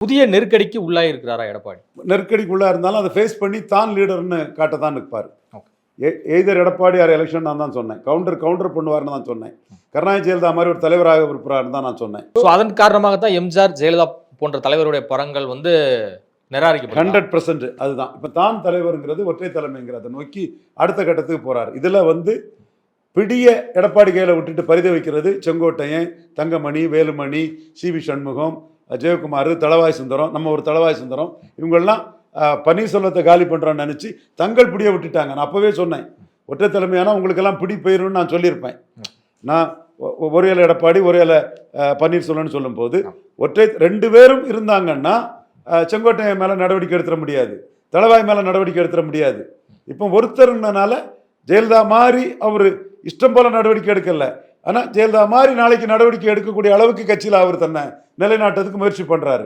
புதிய நெருக்கடிக்கு உள்ளாயிருக்கிறாரா எடப்பாடி? நெருக்கடிக்குள்ளா இருந்தாலும் அதை ஃபேஸ் பண்ணி தான் லீடர்னு காட்டத்தான் நிற்பார். Okay. Either Edappadi or election நான் தான் சொன்னேன். கவுண்டர் பண்ணுவார்னு தான் சொன்னேன். கருணாநிதி ஜெயலலிதா மாதிரி ஒரு தலைவராக விருப்புறாருன்னு தான் நான் சொன்னேன். ஸோ அதன் காரணமாகத்தான் எம்ஜிஆர் ஜெயலலிதா போன்ற தலைவருடைய படங்கள் வந்து நிராகரிக்கப்படும். 100% அதுதான். இப்போ தான் தலைவருங்கிறது ஒற்றை தலைமைங்கிறத நோக்கி அடுத்த கட்டத்துக்கு போறாரு. இதில் வந்து பிடிய எடப்பாடி கையில் விட்டுட்டு பரித வைக்கிறது செங்கோட்டையன், தங்கமணி, வேலுமணி, சி.வி. சண்முகம், ஜெயக்குமார், தளவாய் சுந்தரம், நம்ம ஒரு தளவாய் சுந்தரம், இவங்கெல்லாம் பன்னீர்செல்வத்தை காலி பண்ணுறோன்னு நினச்சி தங்கள் பிடியை விட்டுட்டாங்க. நான் அப்போவே சொன்னேன், ஒற்றை தலைமையானா உங்களுக்கெல்லாம் பிடி போயிடும்னு நான் சொல்லியிருப்பேன். நான் ஒரு இலை எடப்பாடி ஒரு இலை பன்னீர்செல்வம்னு சொல்லும்போது ஒற்றை 2 பேரும் இருந்தாங்கன்னா செங்கோட்டையன் மேலே நடவடிக்கை எடுத்துட முடியாது, தளவாய் மேலே நடவடிக்கை எடுத்துட முடியாது. இப்போ ஒருத்தர்னால ஜெயலலிதா மாதிரி அவர் இஷ்டம் போல நடவடிக்கை எடுக்கல. ஆனால் ஜெயலலிதா மாதிரி நாளைக்கு நடவடிக்கை எடுக்கக்கூடிய அளவுக்கு கட்சியில் அவர் தன்னை நிலைநாட்டத்துக்கு முயற்சி பண்ணுறாரு.